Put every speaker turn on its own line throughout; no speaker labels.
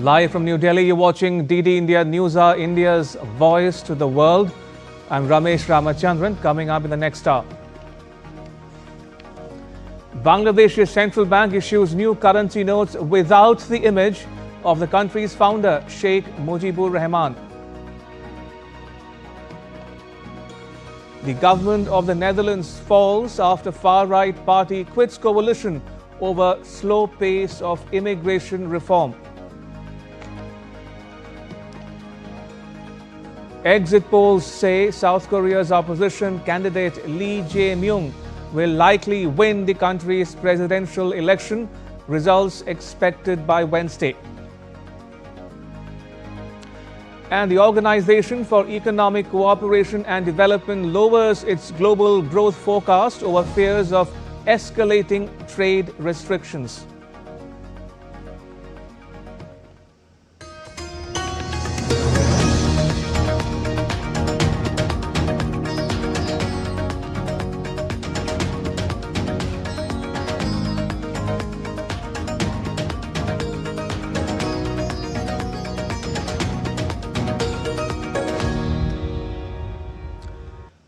Live from New Delhi, you're watching DD India NewsHour, India's voice to the world. I'm Ramesh Ramachandran. Coming up in the next hour, Bangladesh's central bank issues new currency notes without the image of the country's founder, Sheikh Mujibur Rahman. The government of the Netherlands falls after far-right party quits coalition over slow pace of immigration reform. Exit polls say South Korea's opposition candidate Lee Jae-Myung will likely win the country's presidential election, results expected by Wednesday. And the Organization for Economic Cooperation and Development lowers its global growth forecast over fears of escalating trade restrictions.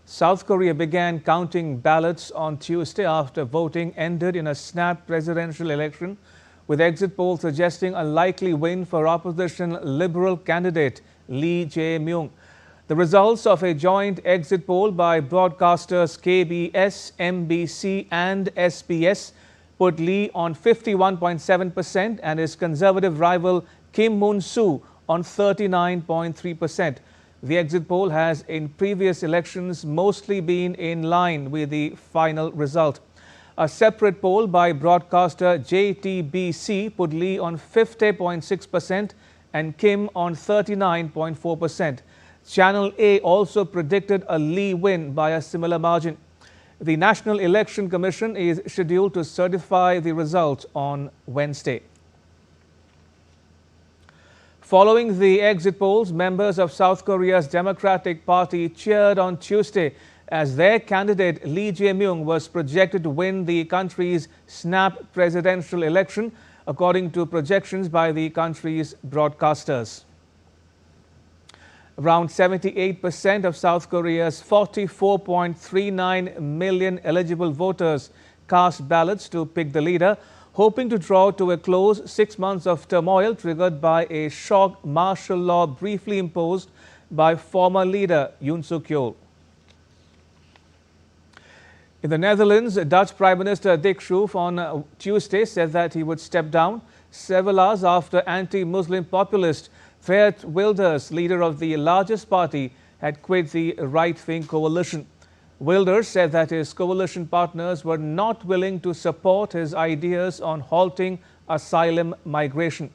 South Korea began counting ballots on Tuesday after voting ended in a snap presidential election, with exit polls suggesting a likely win for opposition Liberal candidate Lee Jae-Myung. The results of a joint exit poll by broadcasters KBS, MBC and SBS put Lee on 51.7% and his conservative rival Kim Moon-soo on 39.3%. The exit poll has in previous elections mostly been in line with the final result. A separate poll by broadcaster JTBC put Lee on 50.6% and Kim on 39.4%. Channel A also predicted a Lee win by a similar margin. The National Election Commission is scheduled to certify the result on Wednesday. Following the exit polls, members of South Korea's Democratic Party cheered on Tuesday as their candidate Lee Jae-Myung was projected to win the country's snap presidential election, according to projections by the country's broadcasters. Around 78% of South Korea's 44.39 million eligible voters cast ballots to pick the leader, hoping to draw to a close 6 months of turmoil triggered by a shock martial law briefly imposed by former leader Yoon Suk-yeol. In the Netherlands, Dutch Prime Minister Dick Schoof on Tuesday said that he would step down several hours after anti-Muslim populist Geert Wilders, leader of the largest party, had quit the right-wing coalition. Wilders said that his coalition partners were not willing to support his ideas on halting asylum migration.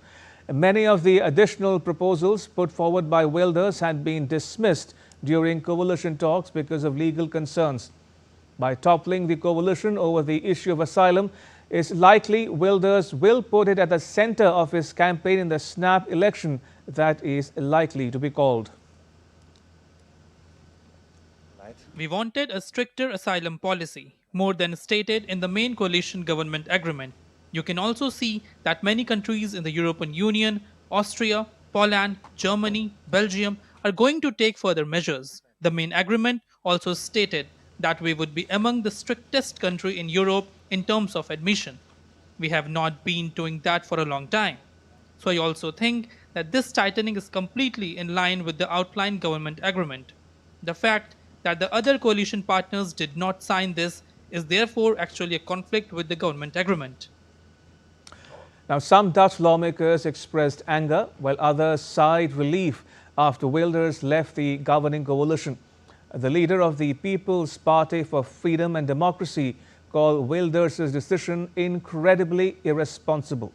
Many of the additional proposals put forward by Wilders had been dismissed during coalition talks because of legal concerns. By toppling the coalition over the issue of asylum, it's likely Wilders will put it at the center of his campaign in the snap election that is likely to be called.
We wanted a stricter asylum policy, more than stated in the main coalition government agreement. You can also see that many countries in the European Union, Austria, Poland, Germany, Belgium are going to take further measures. The main agreement also stated that we would be among the strictest country in Europe in terms of admission. We have not been doing that for a long time. So I also think that this tightening is completely in line with the outlined government agreement. The fact that the other coalition partners did not sign this is therefore actually a conflict with the government agreement.
Now, some Dutch lawmakers expressed anger, while others sighed relief after Wilders left the governing coalition. The leader of the People's Party for Freedom and Democracy called Wilders' decision incredibly irresponsible.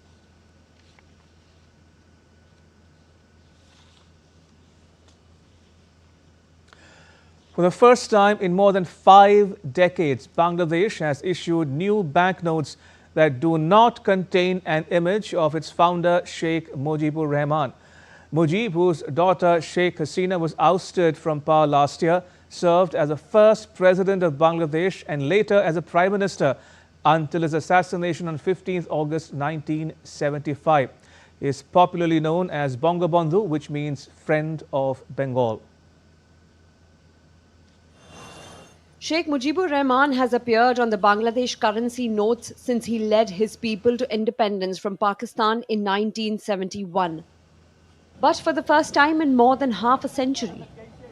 For the first time in more than 5 decades, Bangladesh has issued new banknotes that do not contain an image of its founder, Sheikh Mujibur Rahman. Mujib, whose daughter Sheikh Hasina was ousted from power last year, served as the first president of Bangladesh and later as a prime minister until his assassination on 15th August 1975. is popularly known as Bangabandhu, which means friend of Bengal.
Sheikh Mujibur Rahman has appeared on the Bangladesh currency notes since he led his people to independence from Pakistan in 1971. But for the first time in more than half a century,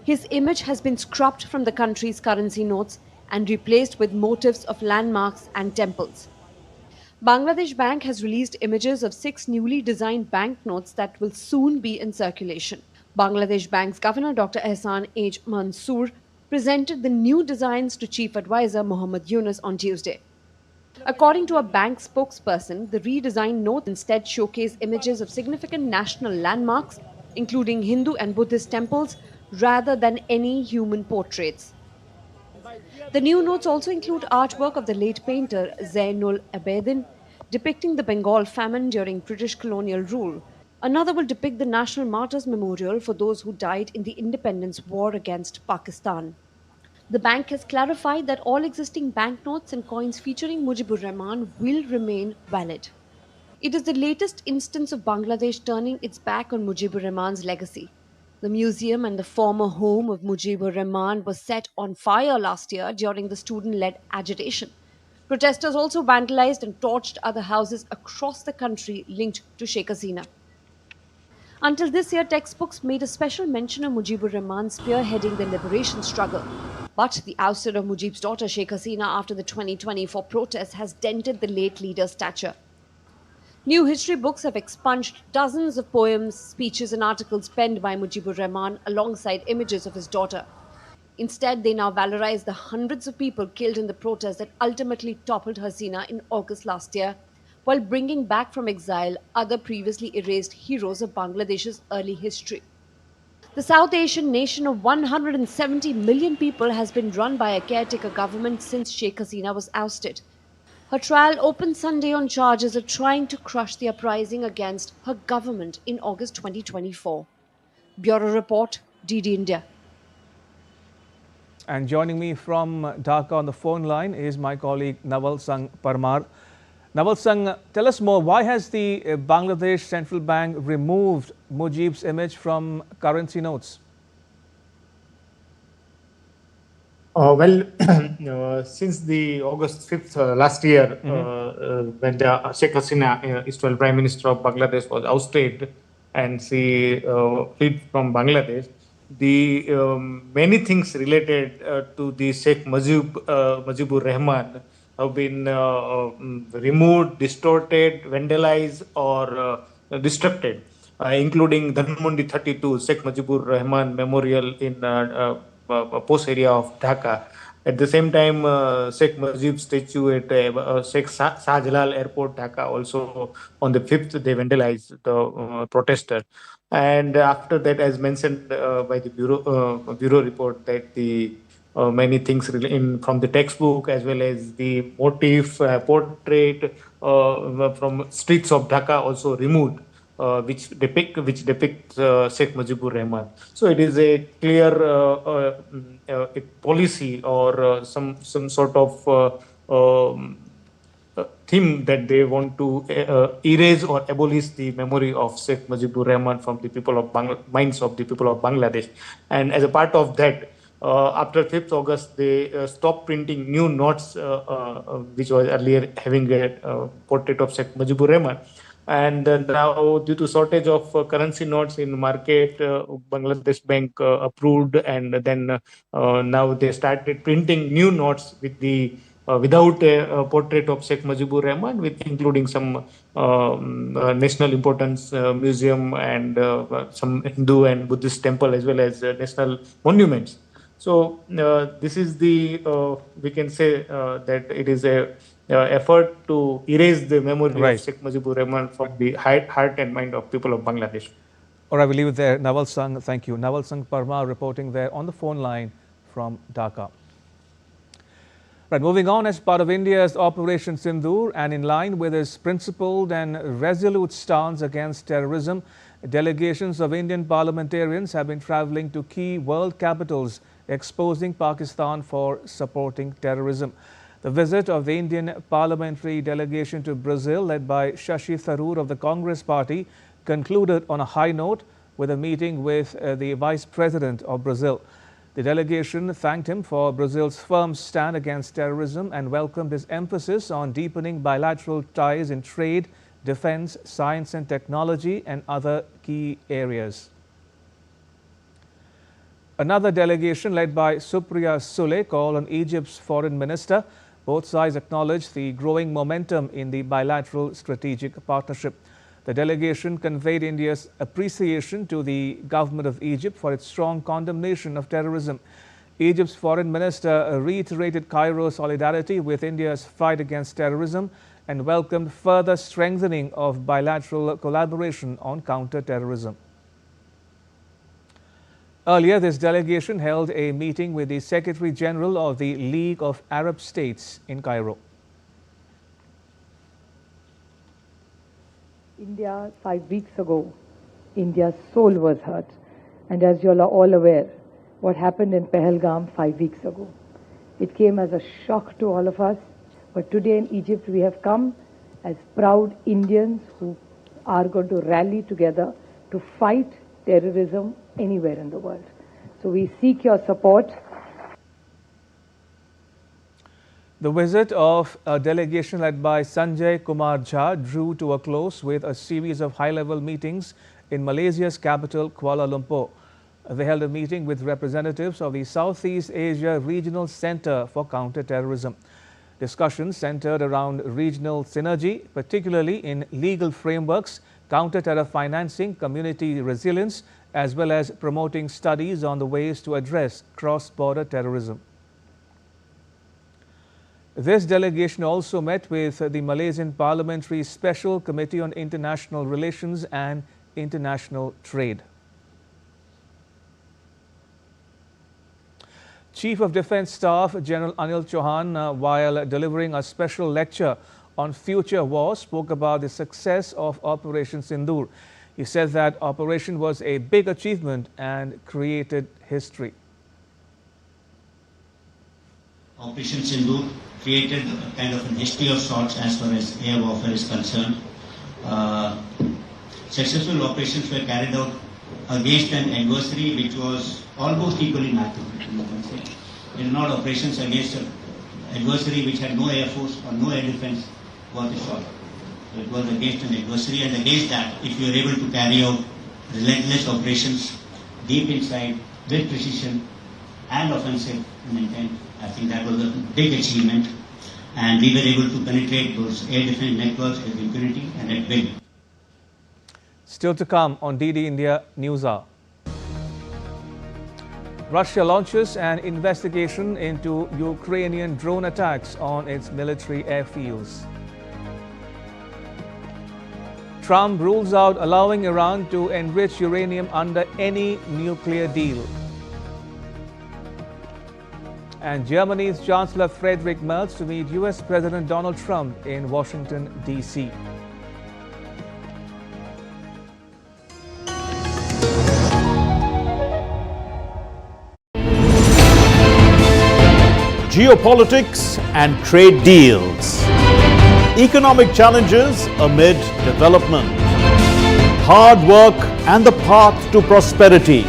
his image has been scrubbed from the country's currency notes and replaced with motifs of landmarks and temples. Bangladesh Bank has released images of 6 newly designed banknotes that will soon be in circulation. Bangladesh Bank's Governor Dr. Ehsan H. Mansoor presented the new designs to Chief Advisor Mohammad Yunus on Tuesday. According to a bank spokesperson, the redesigned notes instead showcase images of significant national landmarks, including Hindu and Buddhist temples, rather than any human portraits. The new notes also include artwork of the late painter Zainul Abedin, depicting the Bengal famine during British colonial rule. Another will depict the National Martyrs Memorial for those who died in the independence war against Pakistan. The bank has clarified that all existing banknotes and coins featuring Mujibur Rahman will remain valid. It is the latest instance of Bangladesh turning its back on Mujibur Rahman's legacy. The museum and the former home of Mujibur Rahman was set on fire last year during the student-led agitation. Protesters also vandalized and torched other houses across the country linked to Sheikh Hasina. Until this year, textbooks made a special mention of Mujibur Rahman spearheading the liberation struggle. But the ouster of Mujib's daughter Sheikh Hasina after the 2024 protests has dented the late leader's stature. New history books have expunged dozens of poems, speeches, and articles penned by Mujibur Rahman alongside images of his daughter. Instead, they now valorize the hundreds of people killed in the protests that ultimately toppled Hasina in August last year, while bringing back from exile other previously erased heroes of Bangladesh's early history. The South Asian nation of 170 million people has been run by a caretaker government since Sheikh Hasina was ousted. Her trial opened Sunday on charges of trying to crush the uprising against her government in August 2024. Bureau Report, DD India.
And joining me from Dhaka on the phone line is my colleague Naval Sangh Parmar. Naval Sangh, tell us more. Why has the Bangladesh Central Bank removed Mujib's image from currency notes?
Since the August 5th last year, when the Sheikh Hasina, Israel Prime Minister of Bangladesh, was ousted and she fled from Bangladesh, the many things related to the Sheikh Mujibur Rahman have been removed, distorted, vandalized, or disrupted, including Dhanmondi 32, Sheikh Mujibur Rahman Memorial in post area of Dhaka. At the same time, Sheikh Mujib statue at Sheikh Shahjalal Airport, Dhaka, also on the 5th, they vandalized the protester. And after that, as mentioned by the bureau report, that the many things from the textbook as well as the motif, portrait from streets of Dhaka also removed. Which depicts Sheikh Mujibur Rahman. So it is a clear a policy or some sort of theme that they want to erase or abolish the memory of Sheikh Mujibur Rahman from the people of minds of the people of Bangladesh. And as a part of that, after 5th August, they stopped printing new notes, which was earlier having a portrait of Sheikh Mujibur Rahman. And now, due to shortage of currency notes in the market, Bangladesh Bank approved, and then now they started printing new notes with the without a portrait of Sheikh Mujibur Rahman, with including some national importance museum and some Hindu and Buddhist temple as well as national monuments. So this is the we can say that it is a effort to erase the memory of Sheikh Mujibur Rahman from the heart and mind of people of Bangladesh.
All right, we'll leave it there. Naval Sangh, thank you. Naval Sangh Parmar reporting there on the phone line from Dhaka. Right, moving on, as part of India's Operation Sindoor and in line with its principled and resolute stance against terrorism, delegations of Indian parliamentarians have been travelling to key world capitals, exposing Pakistan for supporting terrorism. The visit of the Indian parliamentary delegation to Brazil, led by Shashi Tharoor of the Congress Party, concluded on a high note with a meeting with the Vice President of Brazil. The delegation thanked him for Brazil's firm stand against terrorism and welcomed his emphasis on deepening bilateral ties in trade, defense, science and technology and other key areas. Another delegation led by Supriya Sule called on Egypt's foreign minister. Both sides acknowledged the growing momentum in the bilateral strategic partnership. The delegation conveyed India's appreciation to the government of Egypt for its strong condemnation of terrorism. Egypt's foreign minister reiterated Cairo's solidarity with India's fight against terrorism and welcomed further strengthening of bilateral collaboration on counter-terrorism. Earlier, this delegation held a meeting with the Secretary General of the League of Arab States in Cairo.
India, 5 weeks ago, India's soul was hurt. And as you are all aware, what happened in Pahalgam 5 weeks ago. It came as a shock to all of us. But today in Egypt, we have come as proud Indians who are going to rally together to fight terrorism anywhere in the world. So we seek your support.
The visit of a delegation led by Sanjay Kumar Jha drew to a close with a series of high-level meetings in Malaysia's capital, Kuala Lumpur. They held a meeting with representatives of the Southeast Asia Regional Center for Counter-Terrorism. Discussions centered around regional synergy, particularly in legal frameworks, counter-terror financing, community resilience, as well as promoting studies on the ways to address cross-border terrorism. This delegation also met with the Malaysian Parliamentary Special Committee on International Relations and International Trade. Chief of Defence Staff General Anil Chauhan, while delivering a special lecture on future wars, spoke about the success of Operation Sindoor. He said that operation was a big achievement and created history.
Operation Sindoor created a kind of a history of sorts as far as air warfare is concerned. Successful operations were carried out against an adversary which was almost equally mathematical. There are not operations against an adversary which had no air force or no air defense worth a shot. So it was against an adversary, and against that, if you are able to carry out relentless operations deep inside with precision and offensive in intent, I think that was a big achievement, and we were able to penetrate those air defense networks with impunity and at will.
Still to come on DD India NewsHour. Russia launches an investigation into Ukrainian drone attacks on its military airfields. Trump rules out allowing Iran to enrich uranium under any nuclear deal. And Germany's Chancellor Friedrich Merz to meet US President Donald Trump in Washington, D.C.
Geopolitics and trade deals. Economic challenges amid development. Hard work and the path to prosperity.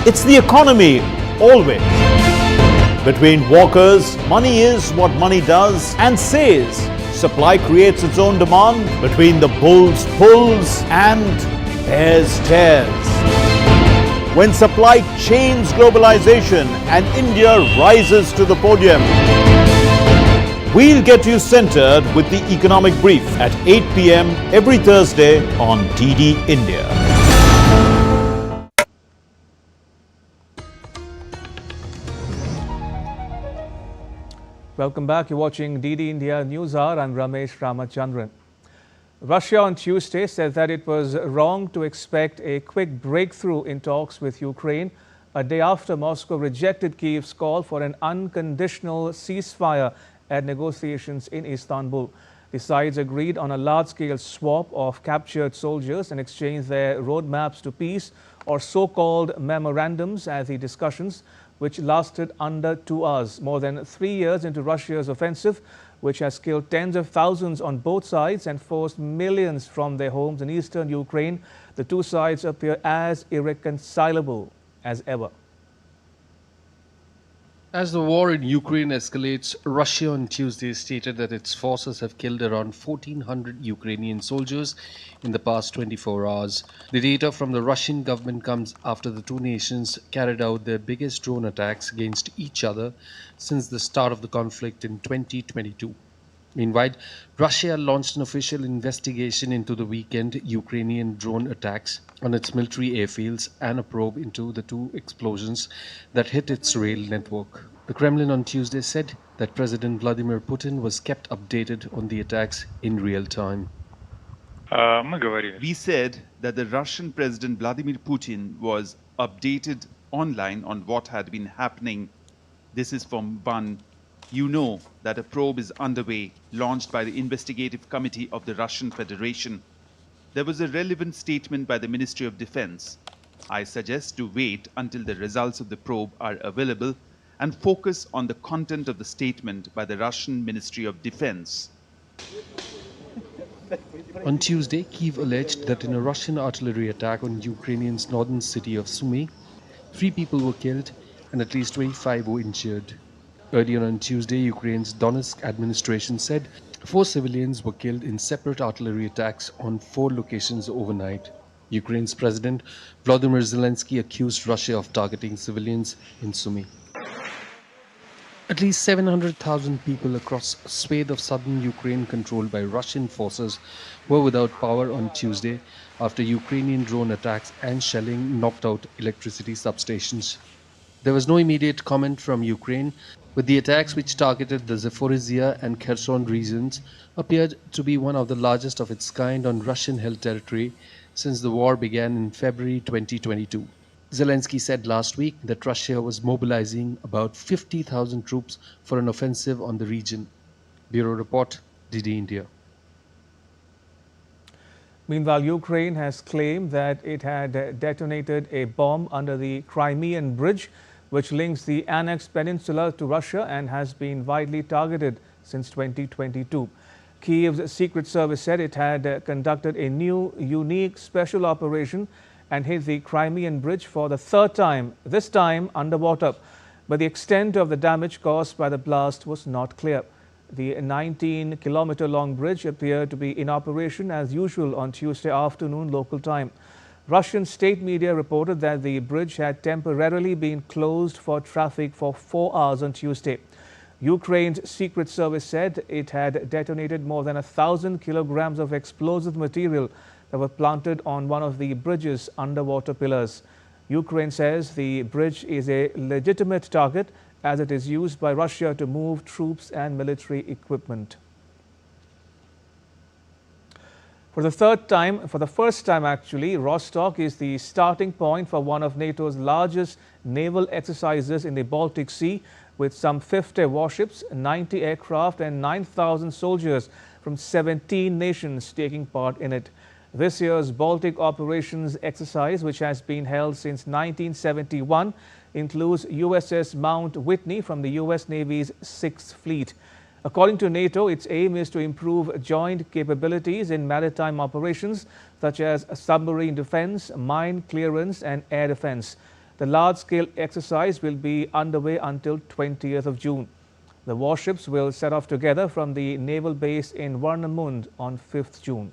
It's the economy always. Between walkers, money is what money does and says. Supply creates its own demand. Between the bulls pulls and bears tears. When supply chains globalization and India rises to the podium. We'll get you centered with the economic brief at 8 p.m. every Thursday on DD India.
Welcome back. You're watching DD India NewsHour. I'm Ramesh Ramachandran. Russia on Tuesday said that it was wrong to expect a quick breakthrough in talks with Ukraine a day after Moscow rejected Kyiv's call for an unconditional ceasefire at negotiations in Istanbul. The sides agreed on a large-scale swap of captured soldiers and exchanged their roadmaps to peace, or so-called memorandums, as the discussions, which lasted under 2 hours. More than 3 years into Russia's offensive, which has killed tens of thousands on both sides and forced millions from their homes in eastern Ukraine. The two sides appear as irreconcilable as ever.
As the war in Ukraine escalates, Russia on Tuesday stated that its forces have killed around 1,400 Ukrainian soldiers in the past 24 hours. The data from the Russian government comes after the two nations carried out their biggest drone attacks against each other since the start of the conflict in 2022. Meanwhile, Russia launched an official investigation into the weekend Ukrainian drone attacks on its military airfields and a probe into the two explosions that hit its rail network. The Kremlin on Tuesday said that President Vladimir Putin was kept updated on the attacks in real time.
We said that the Russian President Vladimir Putin was updated online on what had been happening. This is from one. You know that a probe is underway, launched by the Investigative Committee of the Russian Federation. There was a relevant statement by the Ministry of Defense. I suggest to wait until the results of the probe are available and focus on the content of the statement by the Russian Ministry of Defense.
On Tuesday, Kyiv alleged that in a Russian artillery attack on Ukraine's northern city of Sumy, 3 people were killed and at least 25 were injured. Earlier on Tuesday, Ukraine's Donetsk administration said 4 civilians were killed in separate artillery attacks on 4 locations overnight. Ukraine's President Volodymyr Zelensky accused Russia of targeting civilians in Sumy. At least 700,000 people across a swathe of southern Ukraine controlled by Russian forces were without power on Tuesday after Ukrainian drone attacks and shelling knocked out electricity substations. There was no immediate comment from Ukraine, with the attacks which targeted the Zaporizhia and Kherson regions appeared to be one of the largest of its kind on Russian-held territory since the war began in February 2022. Zelensky said last week that Russia was mobilizing about 50,000 troops for an offensive on the region. Bureau Report, DD India.
Meanwhile, Ukraine has claimed that it had detonated a bomb under the Crimean Bridge, which links the annexed peninsula to Russia and has been widely targeted since 2022. Kyiv's Secret Service said it had conducted a new, unique special operation and hit the Crimean Bridge for the 3rd time, this time underwater. But the extent of the damage caused by the blast was not clear. The 19-kilometer-long bridge appeared to be in operation as usual on Tuesday afternoon local time. Russian state media reported that the bridge had temporarily been closed for traffic for 4 hours on Tuesday. Ukraine's Secret Service said it had detonated more than 1,000 kilograms of explosive material that were planted on one of the bridge's underwater pillars. Ukraine says the bridge is a legitimate target as it is used by Russia to move troops and military equipment. For the first time actually, Rostock is the starting point for one of NATO's largest naval exercises in the Baltic Sea, with some 50 warships, 90 aircraft and 9,000 soldiers from 17 nations taking part in it. This year's Baltic Operations exercise, which has been held since 1971, includes USS Mount Whitney from the US Navy's 6th Fleet. According to NATO, its aim is to improve joint capabilities in maritime operations such as submarine defense, mine clearance and air defense. The large-scale exercise will be underway until 20th of June. The warships will set off together from the naval base in Warnemund on 5th June.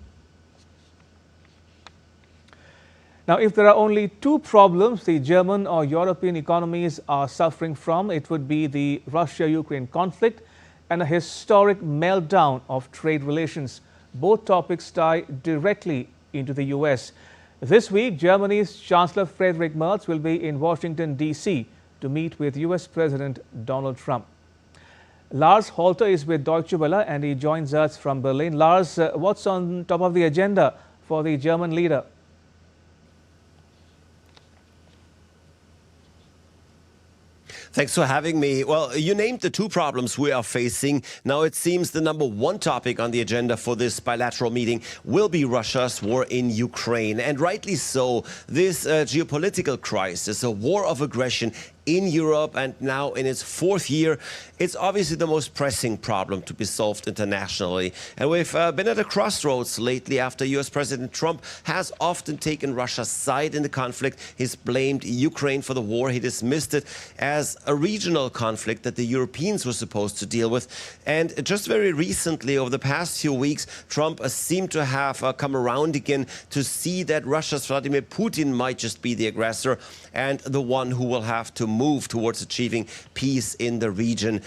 Now, if there are only 2 problems the German or European economies are suffering from, it would be the Russia-Ukraine conflict and a historic meltdown of trade relations. Both topics tie directly into the US. This week, Germany's Chancellor Friedrich Merz will be in Washington, D.C. to meet with US President Donald Trump. Lars Holter is with Deutsche Welle and he joins us from Berlin. Lars, what's on top of the agenda for the German leader?
Thanks for having me. Well, you named the 2 problems we are facing. Now it seems the number 1 topic on the agenda for this bilateral meeting will be Russia's war in Ukraine. And rightly so. This geopolitical crisis, a war of aggression, in Europe and now in its fourth year. It's obviously the most pressing problem to be solved internationally. And we've been at a crossroads lately after US President Trump has often taken Russia's side in the conflict. He's blamed Ukraine for the war. He dismissed it as a regional conflict that the Europeans were supposed to deal with. And just very recently, over the past few weeks, Trump seemed to have come around again to see that Russia's Vladimir Putin might just be the aggressor and the one who will have to move towards achieving peace in the region.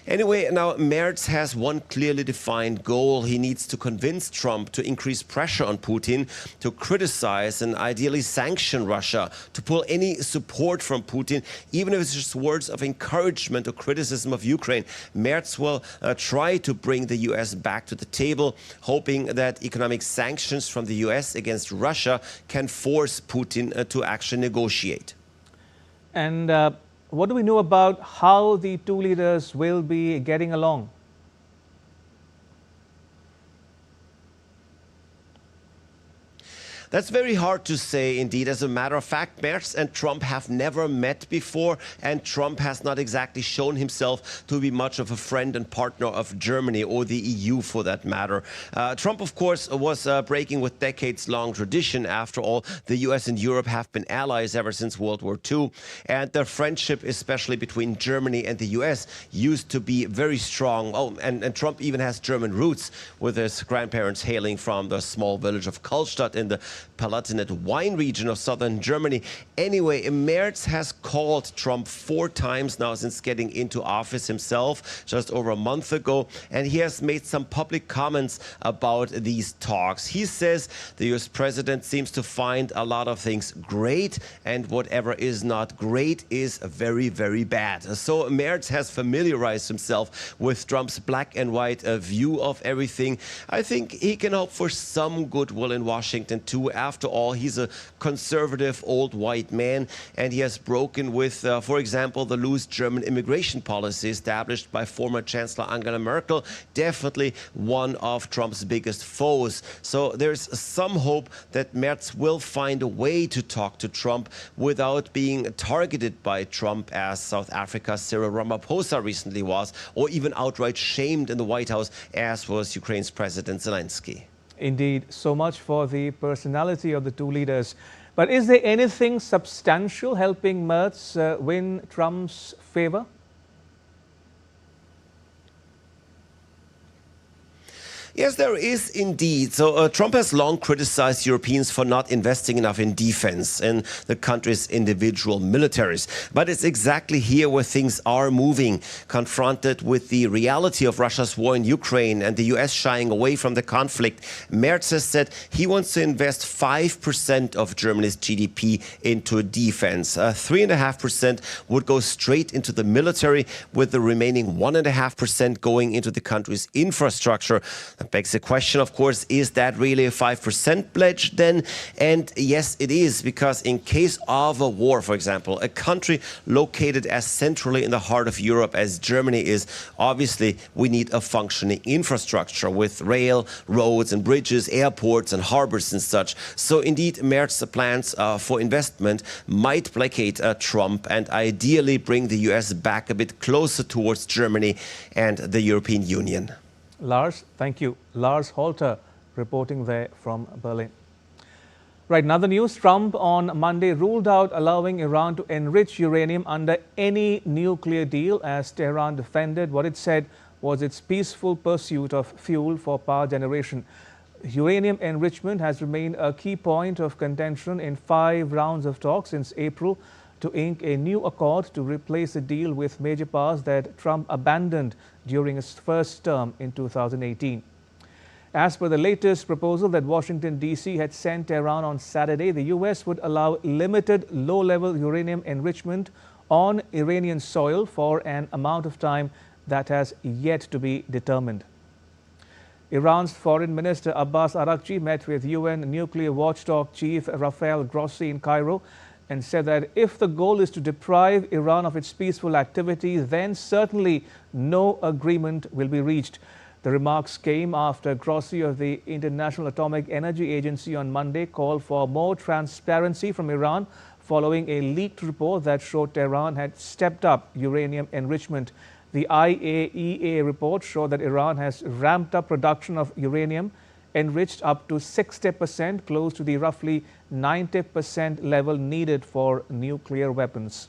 Anyway, now Merz has one clearly defined goal. He needs to convince Trump to increase pressure on Putin, to criticize and ideally sanction Russia, to pull any support from Putin, even if it's just words of encouragement or criticism of Ukraine. Merz will try to bring the US back to the table, hoping that economic sanctions from the US against Russia can force Putin to actually negotiate.
And what do we know about how the two leaders will be getting along?
That's very hard to say, indeed. As a matter of fact, Merz and Trump have never met before, and Trump has not exactly shown himself to be much of a friend and partner of Germany or the EU, for that matter. Trump, of course, was breaking with decades-long tradition. After all, the US and Europe have been allies ever since World War II, and the friendship, especially between Germany and the US, used to be very strong. Oh, and Trump even has German roots, with his grandparents hailing from the small village of Karlstadt in the Palatinate wine region of southern Germany. Anyway, Merz has called Trump 4 times now since getting into office himself, just over a month ago, and he has made some public comments about these talks. He says the US president seems to find a lot of things great, and whatever is not great is very, very bad. So Merz has familiarized himself with Trump's black and white view of everything. I think he can hope for some goodwill in Washington too. After all, he's a conservative old white man, and he has broken with, for example, the loose German immigration policy established by former Chancellor Angela Merkel, definitely one of Trump's biggest foes. So there's some hope that Merz will find a way to talk to Trump without being targeted by Trump, as South Africa's Cyril Ramaphosa recently was, or even outright shamed in the White House, as was Ukraine's President Zelensky.
Indeed, so much for the personality of the two leaders. But is there anything substantial helping Merz win Trump's favor?
Yes, there is indeed. So Trump has long criticized Europeans for not investing enough in defense in the country's individual militaries. But it's exactly here where things are moving. Confronted with the reality of Russia's war in Ukraine and the US shying away from the conflict, Merz has said he wants to invest 5% of Germany's GDP into defense. 3.5% would go straight into the military, with the remaining 1.5% going into the country's infrastructure. That begs the question, of course, is that really a 5% pledge then? And yes, it is, because in case of a war, for example, a country located as centrally in the heart of Europe as Germany is, obviously we need a functioning infrastructure with rail, roads and bridges, airports and harbors and such. So indeed, Merz's plans for investment might placate Trump and ideally bring the US back a bit closer towards Germany and the European Union.
Lars, thank you. Lars Holter reporting there from Berlin. Right, another news. Trump on Monday ruled out allowing Iran to enrich uranium under any nuclear deal, as Tehran defended what it said was its peaceful pursuit of fuel for power generation. Uranium enrichment has remained a key point of contention in 5 rounds of talks since April to ink a new accord to replace a deal with major powers that Trump abandoned during his first term in 2018. As per the latest proposal that Washington, D.C. had sent Tehran on Saturday, the U.S. would allow limited low-level uranium enrichment on Iranian soil for an amount of time that has yet to be determined. Iran's Foreign Minister Abbas Araghchi met with UN nuclear watchdog chief Rafael Grossi in Cairo and said that if the goal is to deprive Iran of its peaceful activities, then certainly no agreement will be reached. The remarks came after Grossi of the International Atomic Energy Agency on Monday called for more transparency from Iran following a leaked report that showed Tehran had stepped up uranium enrichment. The IAEA report showed that Iran has ramped up production of uranium enriched up to 60%, close to the roughly 90% level needed for nuclear weapons.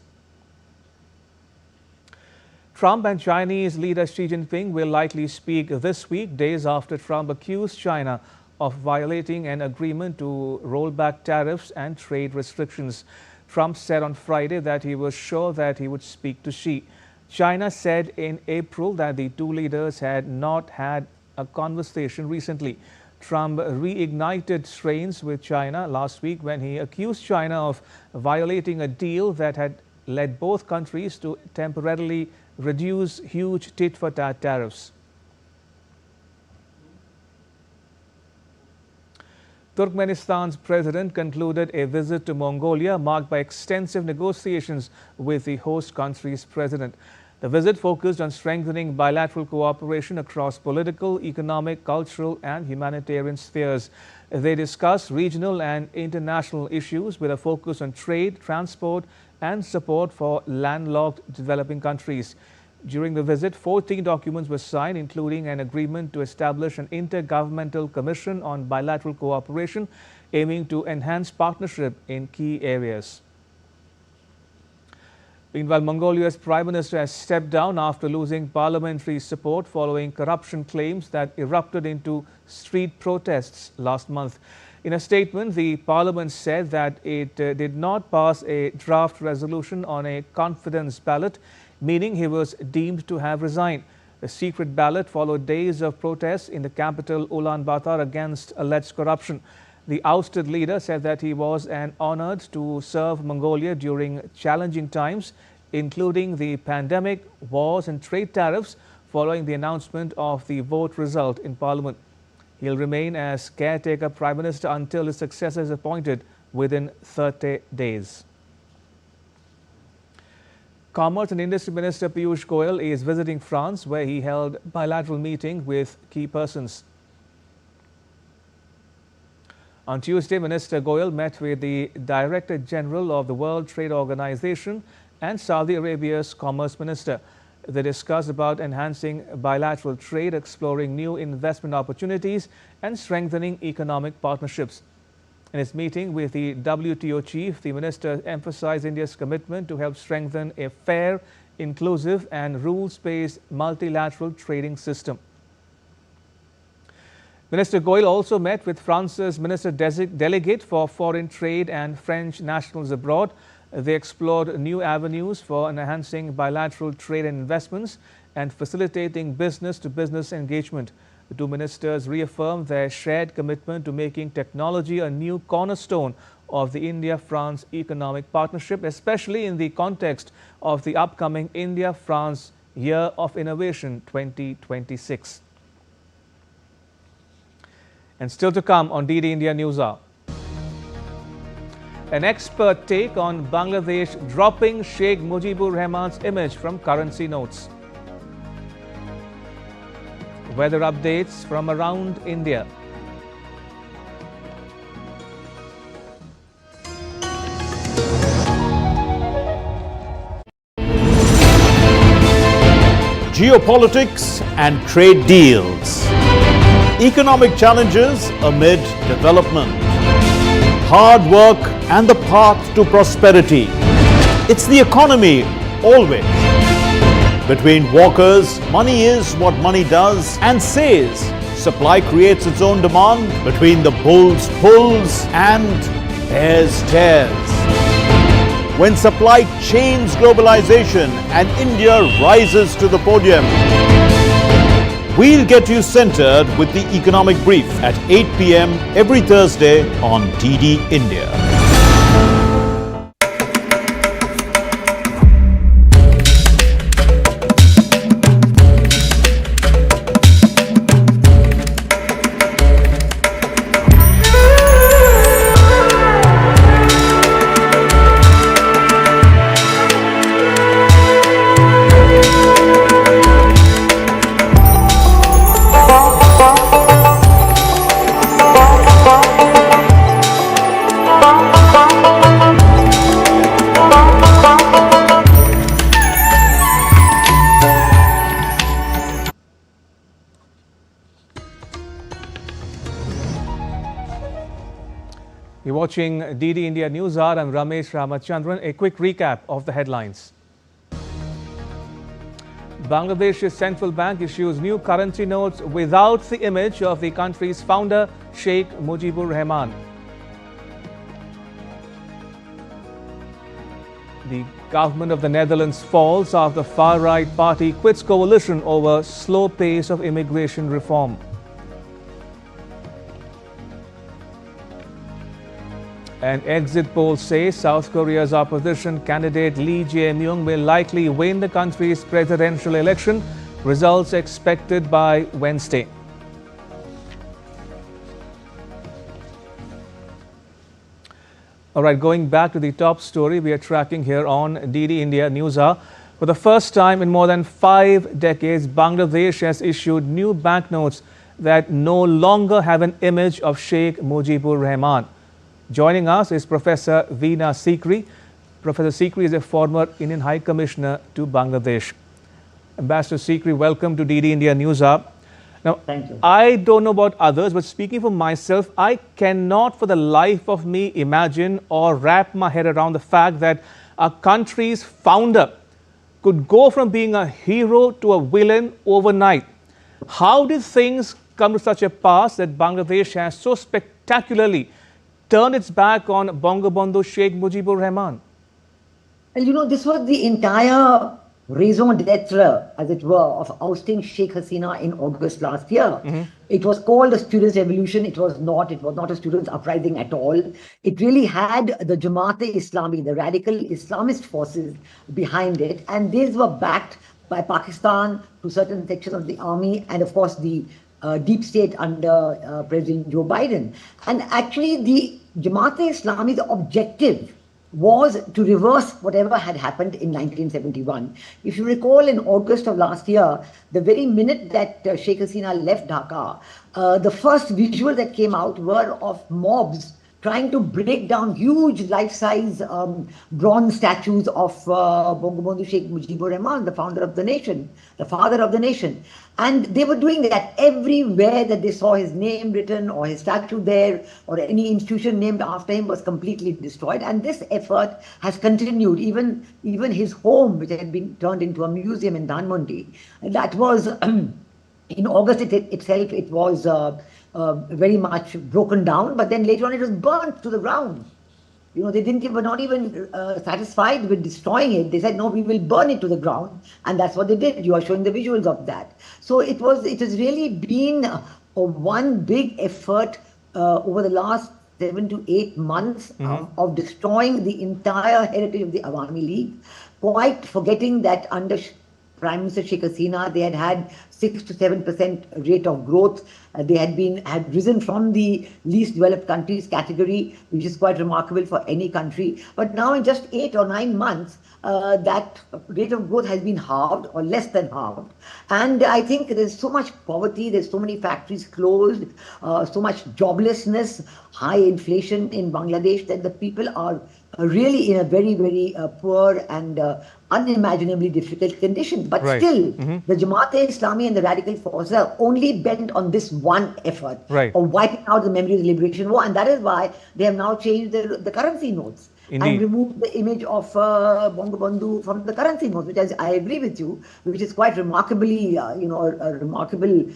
Trump and Chinese leader Xi Jinping will likely speak this week, days after Trump accused China of violating an agreement to roll back tariffs and trade restrictions. Trump said on Friday that he was sure that he would speak to Xi. China said in April that the two leaders had not had a conversation recently. Trump reignited strains with China last week when he accused China of violating a deal that had led both countries to temporarily reduce huge tit-for-tat tariffs. Turkmenistan's president concluded a visit to Mongolia marked by extensive negotiations with the host country's president. The visit focused on strengthening bilateral cooperation across political, economic, cultural and humanitarian spheres. They discussed regional and international issues with a focus on trade, transport and support for landlocked developing countries. During the visit, 14 documents were signed, including an agreement to establish an intergovernmental commission on bilateral cooperation, aiming to enhance partnership in key areas. Meanwhile, Mongolia's Prime Minister has stepped down after losing parliamentary support following corruption claims that erupted into street protests last month. In a statement, the parliament said that it did not pass a draft resolution on a confidence ballot, meaning he was deemed to have resigned. The secret ballot followed days of protests in the capital Ulaanbaatar against alleged corruption. The ousted leader said that he was honored to serve Mongolia during challenging times, including the pandemic, wars and trade tariffs following the announcement of the vote result in parliament. He'll remain as caretaker prime minister until his successor is appointed within 30 days. Commerce and Industry Minister Piyush Goyal is visiting France, where he held bilateral meeting with key persons. On Tuesday, Minister Goyal met with the Director General of the World Trade Organization and Saudi Arabia's Commerce Minister. They discussed about enhancing bilateral trade, exploring new investment opportunities and strengthening economic partnerships. In his meeting with the WTO chief, the minister emphasized India's commitment to help strengthen a fair, inclusive and rules-based multilateral trading system. Minister Goyal also met with France's Minister Delegate for Foreign Trade and French nationals abroad. They explored new avenues for enhancing bilateral trade and investments and facilitating business-to-business engagement. The two ministers reaffirmed their shared commitment to making technology a new cornerstone of the India-France economic partnership, especially in the context of the upcoming India-France Year of Innovation 2026. And still to come on DD India NewsHour. An expert take on Bangladesh dropping Sheikh Mujibur Rahman's image from currency notes. Weather updates from around India.
Geopolitics and trade deals. Economic challenges amid development. Hard work and the path to prosperity. It's the economy always. Between walkers, money is what money does and says. Supply creates its own demand. Between the bulls pulls and bears tears. When supply chains globalization and India rises to the podium. We'll get you centered with the Economic Brief at 8 p.m. every Thursday on DD India.
watching DD India NewsHour. I'm Ramesh Ramachandran. A quick recap of the headlines. Bangladesh's central bank issues new currency notes without the image of the country's founder, Sheikh Mujibur Rahman. The government of the Netherlands falls after the far-right party quits coalition over slow pace of immigration reform. An exit poll says South Korea's opposition candidate Lee Jae-Myung will likely win the country's presidential election. Results expected by Wednesday. All right, going back to the top story we are tracking here on DD India NewsHour. For the first time in more than 5 decades, Bangladesh has issued new banknotes that no longer have an image of Sheikh Mujibur Rahman. Joining us is Professor Veena Sikri. Professor Sikri is a former Indian High Commissioner to Bangladesh. Ambassador Sikri, welcome to DD India NewsHour. Now,
thank you.
I don't know about others, but speaking for myself, I cannot for the life of me imagine or wrap my head around the fact that a country's founder could go from being a hero to a villain overnight. How did things come to such a pass that Bangladesh has so spectacularly turned its back on Bangabandhu Sheikh Mujibur Rahman?
Well, you know, this was the entire raison d'etre, as it were, of ousting Sheikh Hasina in August last year. It was called a students' revolution. It was not a students' uprising at all. It really had the Jamaat-e-Islami, the radical Islamist forces behind it, and these were backed by Pakistan to certain sections of the army and, of course, the deep state under President Joe Biden. And actually, the Jamaat-e-Islami's objective was to reverse whatever had happened in 1971. If you recall, in August of last year, the very minute that Sheikh Hasina left Dhaka, the first visual that came out were of mobs trying to break down huge life-size bronze statues of Bangabandhu Sheikh Mujibur Rahman, the founder of the nation, the father of the nation. And they were doing that everywhere that they saw his name written or his statue there or any institution named after him was completely destroyed. And this effort has continued. Even his home, which had been turned into a museum in Dhanmondi, that was in August itself, it was very much broken down, but then later on it was burnt to the ground. You know, they were not even satisfied with destroying it. They said, no, we will burn it to the ground. And that's what they did. You are showing the visuals of that. So it has really been one big effort over the last 7 to 8 months of destroying the entire heritage of the Awami League, quite forgetting that under Prime Minister Sheikh Hasina, they had 6 to 7% rate of growth. They had risen from the least developed countries category, which is quite remarkable for any country. But now in just 8 or 9 months, that rate of growth has been halved or less than halved. And I think there's so much poverty, there's so many factories closed, so much joblessness, high inflation in Bangladesh that the people are really in a very, very poor and unimaginably difficult condition. But still, the Jamaat-e-Islami and the radical forces are only bent on this one effort of wiping out the memory of the Liberation War. And that is why they have now changed the currency notes. Indeed. And removed the image of Bangabandhu from the currency notes, which I agree with you, which is quite remarkably, a remarkable,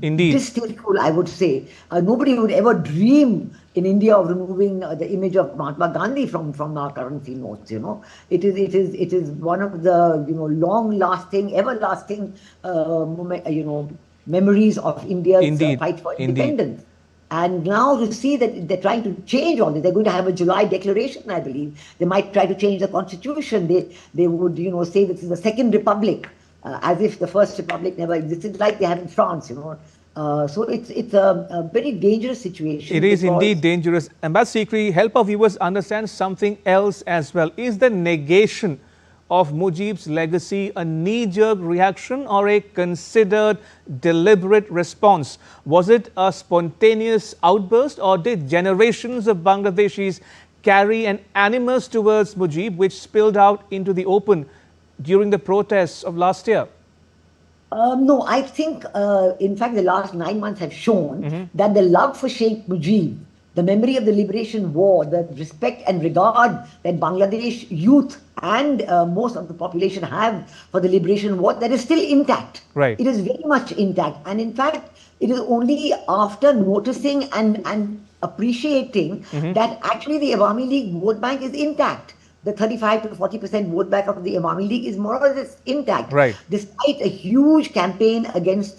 distasteful, I would say. Nobody would ever dream in India of removing the image of Mahatma Gandhi from our currency notes. You know, it is one of the long-lasting, everlasting, memories of India's fight for independence. And now to see that they're trying to change all this, they're going to have a July declaration, I believe. They might try to change the constitution. They would, say this is the second republic, as if the first republic never existed, like they have in France, So it's a very dangerous situation.
It is indeed dangerous. Ambassador Sikri, help our viewers understand something else as well. Is the negation of Mujib's legacy a knee-jerk reaction or a considered, deliberate response? Was it a spontaneous outburst, or did generations of Bangladeshis carry an animus towards Mujib which spilled out into the open during the protests of last year?
No, I think, in fact, the last 9 months have shown that the love for Sheikh Mujib the memory of the liberation war, the respect and regard that Bangladesh youth and most of the population have for the liberation war, that is still intact.
Right.
It is very much intact. And in fact, it is only after noticing and appreciating that actually the Awami League vote bank is intact. The 35 to 40% vote bank of the Awami League is more or less intact.
Right.
Despite a huge campaign against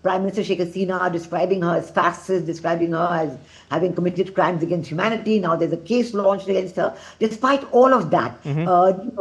Prime Minister Sheikh Hasina, describing her as fascist, describing her as having committed crimes against humanity. Now there's a case launched against her. Despite all of that,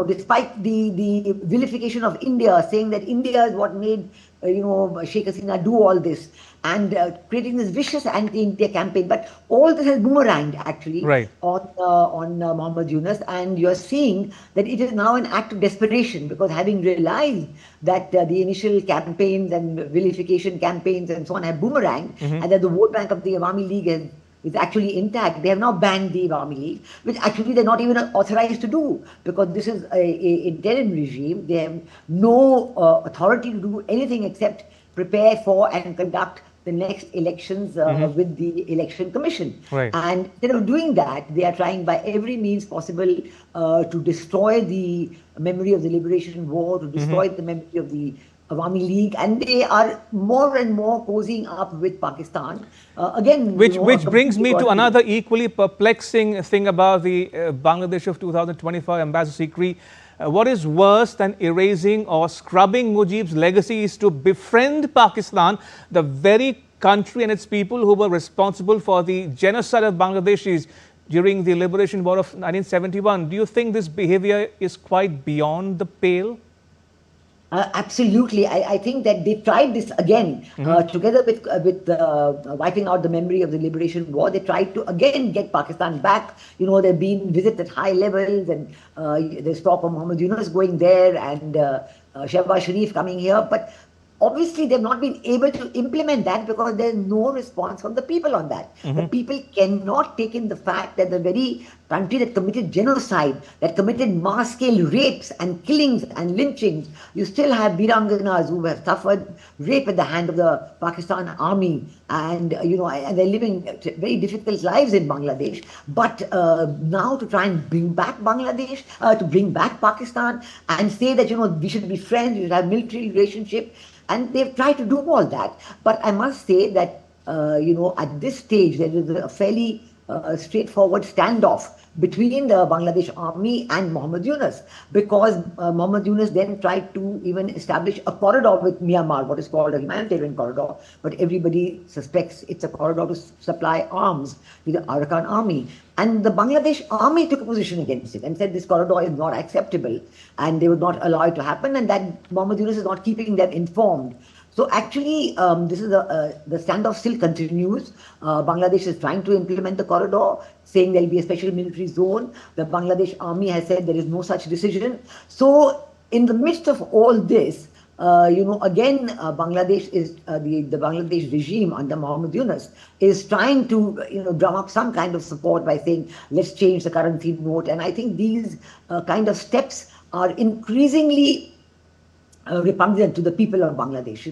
despite the vilification of India, saying that India is what made Sheikh Hasina do all this, and creating this vicious anti-India campaign. But all this has boomeranged actually on Mohammed Yunus, and you're seeing that it is now an act of desperation, because having realized that the initial campaigns and vilification campaigns and so on have boomeranged, and that the vote bank of the Awami League is actually intact, they have now banned the Awami League, which actually they're not even authorized to do, because this is a interim regime. They have no authority to do anything except prepare for and conduct the next elections with the Election Commission.
Right.
And instead of doing that, they are trying by every means possible to destroy the memory of the Liberation War, to destroy the memory of the Awami League, and they are more and more cozying up with Pakistan.
Which brings me to another equally perplexing thing about the Bangladesh of 2025, Ambassador Sikri. What is worse than erasing or scrubbing Mujib's legacy is to befriend Pakistan, the very country and its people who were responsible for the genocide of Bangladeshis during the Liberation War of 1971. Do you think this behavior is quite beyond the pale?
Absolutely. I think that they tried this again, together with wiping out the memory of the Liberation War. They tried to again get Pakistan back. There have been visits at high levels, and there's talk of Mohammed Yunus going there and Shehbaz Sharif coming here. But obviously, they've not been able to implement that because there's no response from the people on that. The people cannot take in the fact that the very country that committed genocide, that committed mass-scale rapes and killings and lynchings, you still have Biranganas who have suffered rape at the hand of the Pakistan army, and and they're living very difficult lives in Bangladesh. But now to try and bring back Bangladesh, to bring back Pakistan, and say that we should be friends, we should have military relationship. And they've tried to do all that. But I must say that, at this stage, there is a fairly straightforward standoff between the Bangladesh army and Mohammed Yunus, because Mohammed Yunus then tried to even establish a corridor with Myanmar, what is called a humanitarian corridor, but everybody suspects it's a corridor to supply arms to the Arakan army. And the Bangladesh army took a position against it and said this corridor is not acceptable and they would not allow it to happen, and that Mohammed Yunus is not keeping them informed. So actually, this is the standoff still continues. Bangladesh is trying to implement the corridor, saying there will be a special military zone. The Bangladesh army has said there is no such decision. So in the midst of all this, again, Bangladesh is the Bangladesh regime under Mohammed Yunus is trying to drum up some kind of support by saying let's change the currency note. And I think these kind of steps are increasingly repugnant to the people of Bangladesh.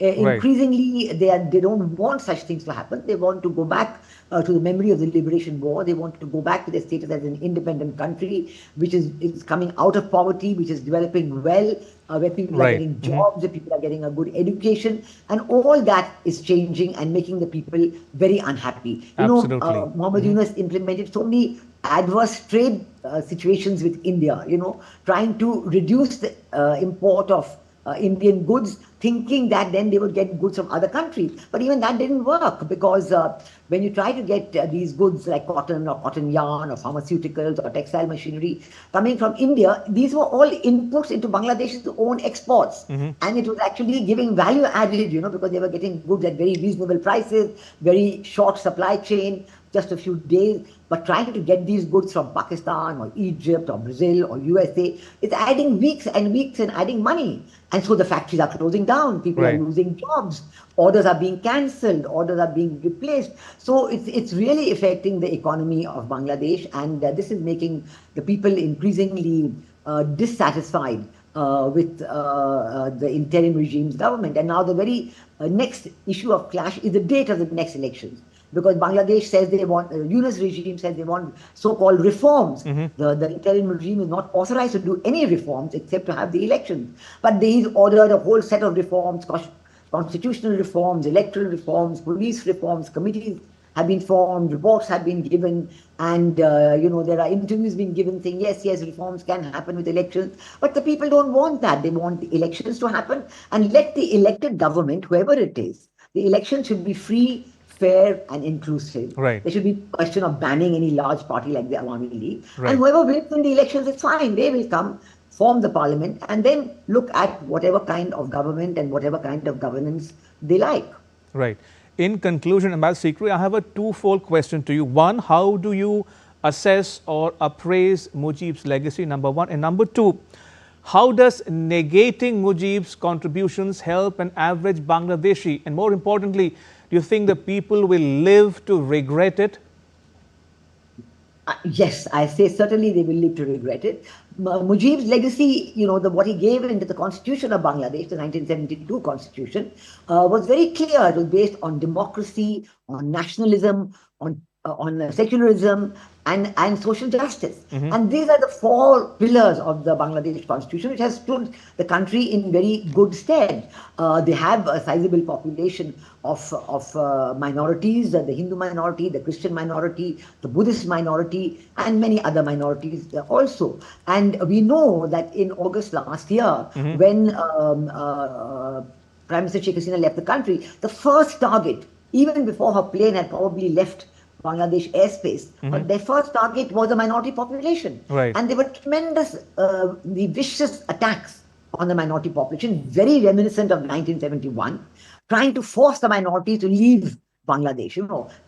Increasingly they don't want such things to happen. They want to go back to the memory of the Liberation War. They want to go back to their status as an independent country, which is coming out of poverty, which is developing well, where people are getting jobs, where people are getting a good education, and all that is changing and making the people very unhappy. Mohammed Yunus implemented so many adverse trade situations with India, trying to reduce the import of Indian goods, thinking that then they would get goods from other countries. But even that didn't work, because when you try to get these goods like cotton or cotton yarn or pharmaceuticals or textile machinery coming from India, these were all inputs into Bangladesh's own exports. And it was actually giving value added, because they were getting goods at very reasonable prices, very short supply chain, just a few days. But trying to get these goods from Pakistan or Egypt or Brazil or USA, it's adding weeks and weeks and adding money. And so the factories are closing down, people are losing jobs, orders are being cancelled, orders are being replaced. So it's really affecting the economy of Bangladesh, and this is making the people increasingly dissatisfied with the interim regime's government. And now the very next issue of clash is the date of the next elections. because Bangladesh says they want, the Yunus regime says they want so-called reforms. The interim regime is not authorized to do any reforms except to have the elections. But they ordered a whole set of reforms, constitutional reforms, electoral reforms, police reforms, committees have been formed, reports have been given, and there are interviews being given saying yes, reforms can happen with elections, but the people don't want that. They want the elections to happen and let the elected government, whoever it is, the election should be free, fair and inclusive.
Right.
There should be a question of banning any large party like the Awami League.
Right.
And whoever wins in the elections, it's fine. They will come, form the parliament, and then look at whatever kind of government and whatever kind of governance they like.
Right. In conclusion, Ambassador Sikri, I have a twofold question to you. One, how do you assess or appraise Mujib's legacy, number one? And number two, how does negating Mujib's contributions help an average Bangladeshi? And more importantly, do you think the people will live to regret it?
Yes, I say certainly they will live to regret it. Mujib's legacy, what he gave into the constitution of Bangladesh, the 1972 constitution, was very clear. It was based on democracy, on nationalism, on secularism and social justice. And these are the four pillars of the Bangladesh constitution, which has stood the country in very good stead. They have a sizable population of minorities, the Hindu minority, the Christian minority, the Buddhist minority, and many other minorities also. And we know that in August last year, when Prime Minister Sheikh Hasina left the country, the first target, even before her plane had probably left Bangladesh airspace, but their first target was the minority population.
Right.
And there were tremendous, the vicious attacks on the minority population, very reminiscent of 1971, trying to force the minority to leave Bangladesh,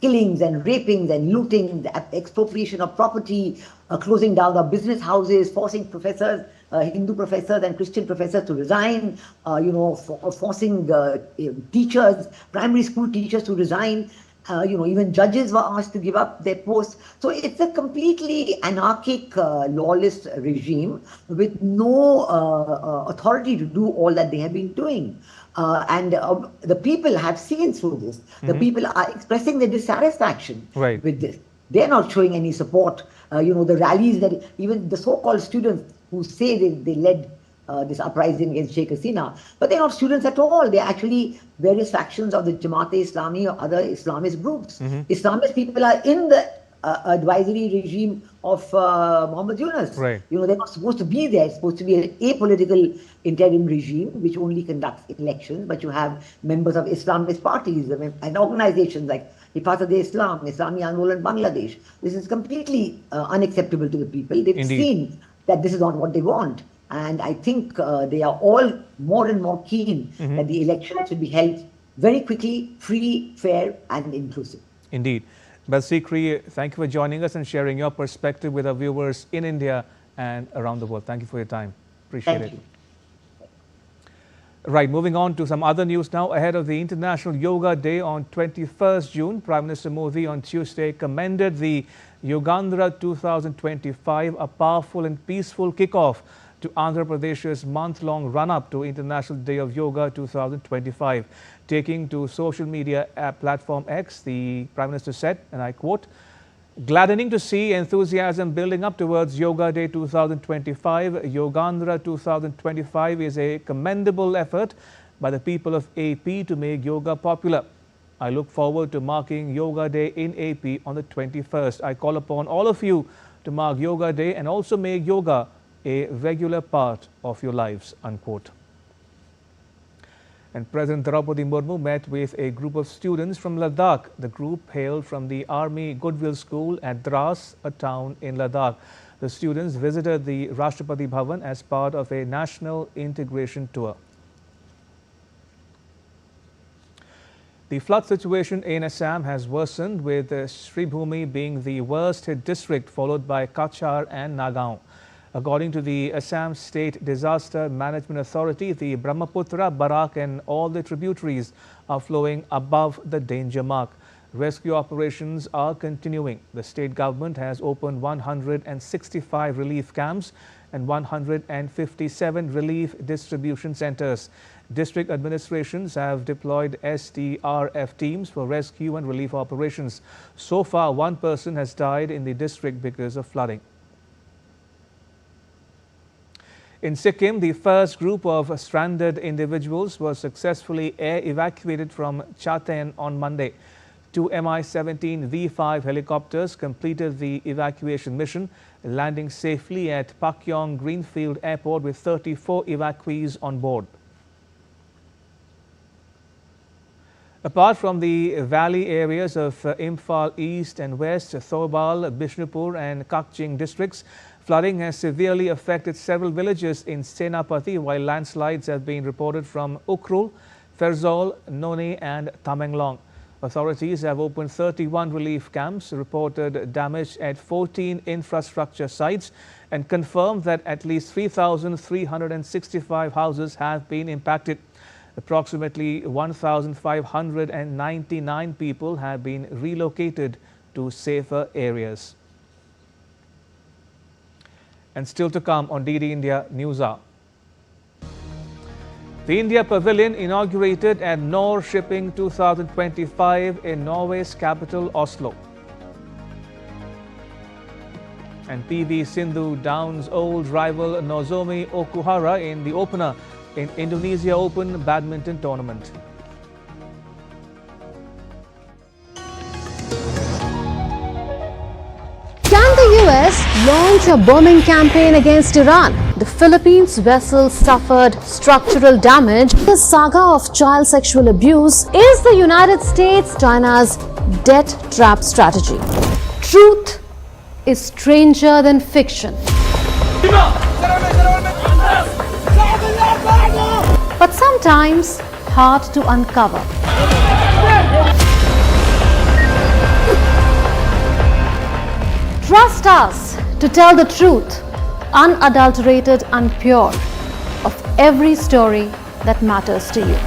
killings and rapings and looting, the expropriation of property, closing down of business houses, forcing professors, Hindu professors and Christian professors to resign, forcing teachers, primary school teachers to resign. Even judges were asked to give up their posts. So it's a completely anarchic, lawless regime with no authority to do all that they have been doing. And the people have seen through this. The people are expressing their dissatisfaction with this. They're not showing any support. The rallies that even the so-called students who say they led this uprising against Sheikh Hasina, but they're not students at all. They're actually various factions of the Jamaat-e-Islami or other Islamist groups. Islamist people are in the advisory regime of Muhammad Yunus.
Right.
They're not supposed to be there. It's supposed to be an apolitical interim regime which only conducts elections, but you have members of Islamist parties and organizations like Hifazat Islam, Islami Andolan Bangladesh. This is completely unacceptable to the people. They've seen that this is not what they want. And I think they are all more and more keen that the election should be held very quickly, free, fair, and inclusive.
Indeed. Sikri, thank you for joining us and sharing your perspective with our viewers in India and around the world. Thank you for your time. Appreciate it. Right, moving on to some other news now. Ahead of the International Yoga Day on 21st June, Prime Minister Modi on Tuesday commended the Yogandhra 2025, a powerful and peaceful kickoff to Andhra Pradesh's month-long run-up to International Day of Yoga 2025. Taking to social media platform X, the Prime Minister said, and I quote, "Gladdening to see enthusiasm building up towards Yoga Day 2025. Yogandhra 2025 is a commendable effort by the people of AP to make yoga popular. I look forward to marking Yoga Day in AP on the 21st. I call upon all of you to mark Yoga Day and also make yoga a regular part of your lives," unquote. And President Draupadi Murmu met with a group of students from Ladakh. The group hailed from the Army Goodwill School at Dras, a town in Ladakh. The students visited the Rashtrapati Bhavan as part of a national integration tour. The flood situation in Assam has worsened, with Sribhumi being the worst hit district, followed by Kachar and Nagaon. According to the Assam State Disaster Management Authority, the Brahmaputra, Barak and all the tributaries are flowing above the danger mark. Rescue operations are continuing. The state government has opened 165 relief camps and 157 relief distribution centers. District administrations have deployed SDRF teams for rescue and relief operations. So far, one person has died in the district because of flooding. In Sikkim, the first group of stranded individuals was successfully air evacuated from Chaten on Monday. Two Mi-17 V5 helicopters completed the evacuation mission, landing safely at Pakyong Greenfield Airport with 34 evacuees on board. Apart from the valley areas of Imphal East and West, Thorbal, Bishnupur and Kakching districts, flooding has severely affected several villages in Senapati, while landslides have been reported from Ukhrul, Ferzol, Noni and Tamenglong. Authorities have opened 31 relief camps, reported damage at 14 infrastructure sites and confirmed that at least 3,365 houses have been impacted. Approximately 1,599 people have been relocated to safer areas. And still to come on DD India NewsHour. The India Pavilion inaugurated at Nor Shipping 2025 in Norway's capital Oslo. And PV Sindhu downs old rival Nozomi Okuhara in the opener in Indonesia Open badminton tournament.
Can the US launch a bombing campaign against Iran? The Philippines vessel suffered structural damage. The saga of child sexual abuse is the United States China's debt trap strategy. Truth is stranger than fiction. But sometimes hard to uncover. Trust us to tell the truth, unadulterated and pure, of every story that matters to you.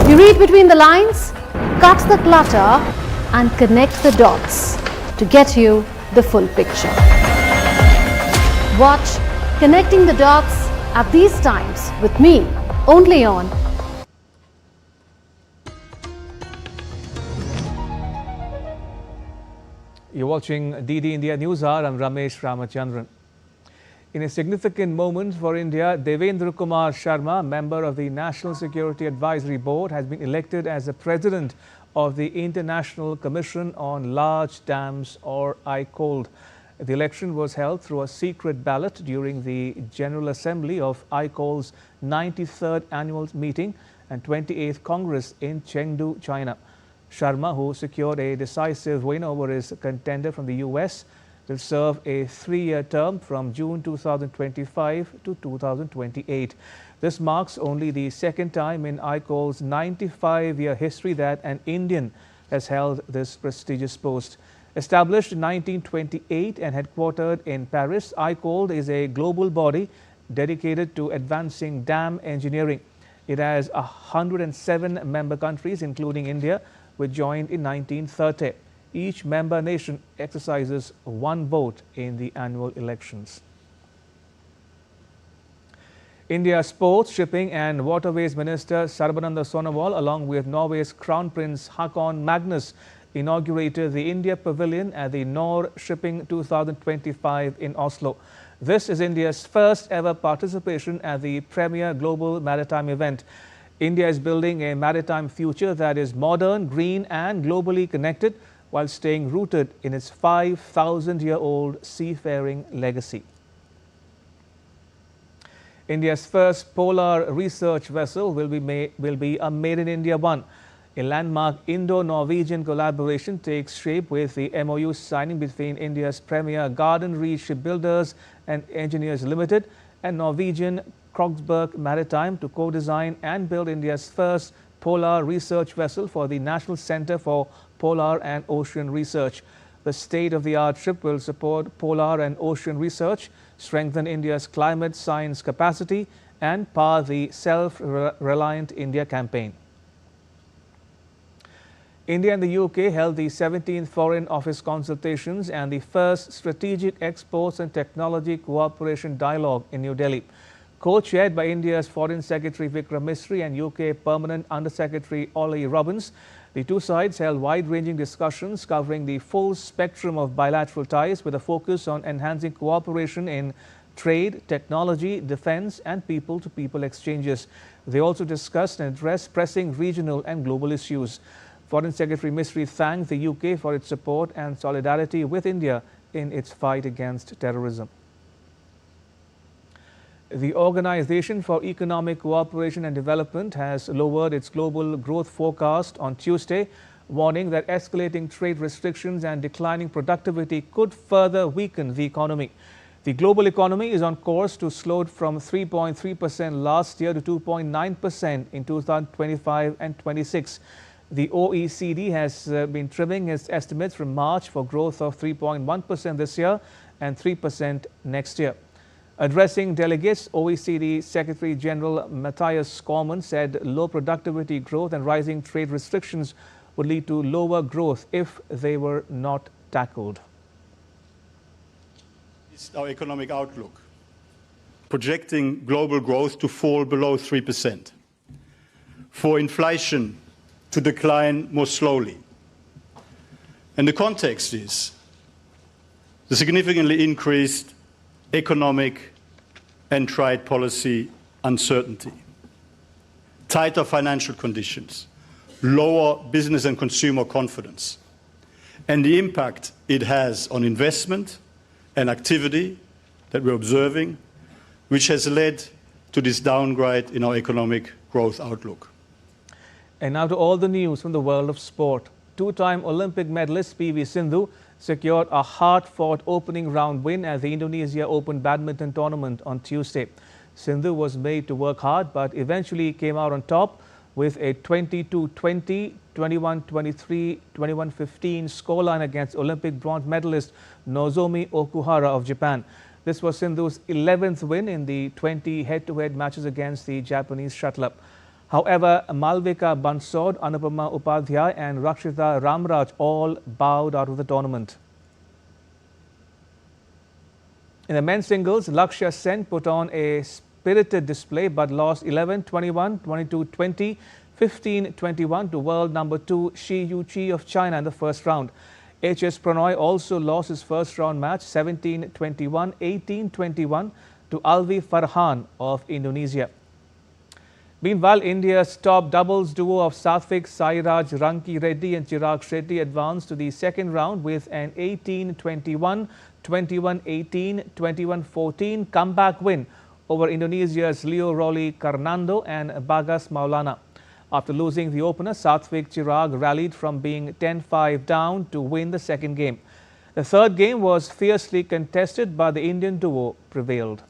You read between the lines, cut the clutter, and connect the dots to get you the full picture. Watch Connecting the Dots at these times with me, only on
You're watching DD India NewsHour. I'm Ramesh Ramachandran. In a significant moment for India, Devendra Kumar Sharma, member of the National Security Advisory Board, has been elected as the president of the International Commission on Large Dams, or ICOLD. The election was held through a secret ballot during the General Assembly of ICOLD's 93rd annual meeting and 28th Congress in Chengdu, China. Sharma, who secured a decisive win over his contender from the US, will serve a 3-year term from June 2025 to 2028. This marks only the second time in ICOLD's 95-year history that an Indian has held this prestigious post. Established in 1928 and headquartered in Paris, ICOLD is a global body dedicated to advancing dam engineering. It has 107 member countries, including India, which joined in 1930. Each member nation exercises one vote in the annual elections. India's Sports, Shipping and Waterways Minister Sarbananda Sonowal, along with Norway's Crown Prince Haakon Magnus, inaugurated the India Pavilion at the Nor Shipping 2025 in Oslo. This is India's first ever participation at the premier global maritime event. India is building a maritime future that is modern, green and globally connected while staying rooted in its 5,000-year-old seafaring legacy. India's first polar research vessel will be a Made in India one. A landmark Indo-Norwegian collaboration takes shape with the MOU signing between India's premier Garden Reach Shipbuilders and Engineers Limited and Norwegian Kongsberg Maritime to co-design and build India's first polar research vessel for the National Centre for Polar and Ocean Research. The state-of-the-art ship will support polar and ocean research, strengthen India's climate science capacity and power the Self-Reliant India campaign. India and the UK held the 17th Foreign Office consultations and the first Strategic Exports and Technology Cooperation Dialogue in New Delhi. Co-chaired by India's Foreign Secretary Vikram Misri and UK Permanent Under-Secretary Ollie Robbins, the two sides held wide-ranging discussions covering the full spectrum of bilateral ties with a focus on enhancing cooperation in trade, technology, defense and people-to-people exchanges. They also discussed and addressed pressing regional and global issues. Foreign Secretary Misri thanked the UK for its support and solidarity with India in its fight against terrorism. The Organization for Economic Cooperation and Development has lowered its global growth forecast on Tuesday, warning that escalating trade restrictions and declining productivity could further weaken the economy. The global economy is on course to slow from 3.3% last year to 2.9% in 2025 and 26. The OECD has been trimming its estimates from March for growth of 3.1% this year and 3% next year. Addressing delegates, OECD Secretary General Matthias Cormann said low productivity growth and rising trade restrictions would lead to lower growth if they were not tackled.
It's our economic outlook, projecting global growth to fall below 3%, for inflation to decline more slowly. And the context is the significantly increased economic and trade policy uncertainty, tighter financial conditions, lower business and consumer confidence, and the impact it has on investment and activity that we're observing, which has led to this downgrade in our economic growth outlook.
And now to all the news from the world of sport. Two-time Olympic medalist PV Sindhu secured a hard-fought opening round win at the Indonesia Open badminton tournament on Tuesday. Sindhu was made to work hard but eventually came out on top with a 22-20, 21-23, 21-15 scoreline against Olympic bronze medalist Nozomi Okuhara of Japan. This was Sindhu's 11th win in the 20 head-to-head matches against the Japanese shuttler. However, Malvika Bansod, Anupama Upadhyay and Rakshita Ramraj all bowed out of the tournament. In the men's singles, Lakshya Sen put on a spirited display but lost 11-21, 22-20, 15-21 to world number 2 Shi Yuqi of China in the first round. HS Pranoy also lost his first round match 17-21, 18-21 to Alvi Farhan of Indonesia. Meanwhile, India's top doubles duo of Satvik Sairaj Ranki Reddy and Chirag Shetty advanced to the second round with an 18-21, 21-18, 21-14 comeback win over Indonesia's Leo Rolly Karnando and Bagas Maulana. After losing the opener, Satvik Chirag rallied from being 10-5 down to win the second game. The third game was fiercely contested, but the Indian duo prevailed.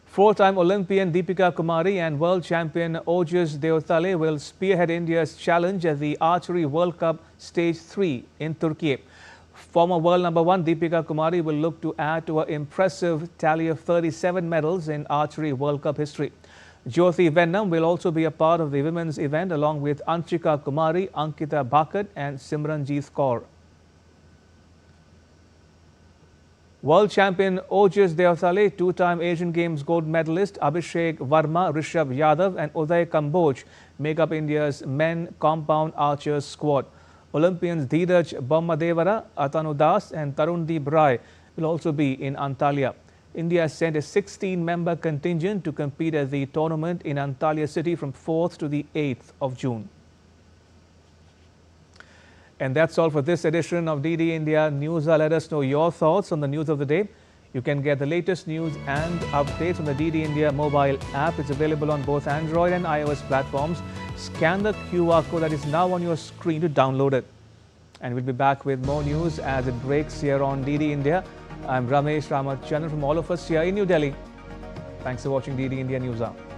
Four-time Olympian Deepika Kumari and world champion Ojas Deotale will spearhead India's challenge at the Archery World Cup Stage 3 in Turkey. Former world number 1 Deepika Kumari will look to add to her impressive tally of 37 medals in Archery World Cup history. Jyoti Vennam will also be a part of the women's event along with Anshika Kumari, Ankita Bhakat and Simranjeet Kaur. World champion Ojas Deotale, two-time Asian Games gold medalist Abhishek Verma, Rishabh Yadav and Uday Kamboj make up India's men compound archers squad. Olympians Dheeraj Bommadevara, Atanu Das and Tarundeep Rai will also be in Antalya. India sent a 16-member contingent to compete at the tournament in Antalya city from 4th to the 8th of June. And that's all for this edition of DD India NewsHour. Let us know your thoughts on the news of the day. You can get the latest news and updates on the DD India mobile app. It's available on both Android and iOS platforms. Scan the QR code that is now on your screen to download it. And we'll be back with more news as it breaks here on DD India. I'm Ramesh Ramachandran from all of us here in New Delhi. Thanks for watching DD India NewsHour.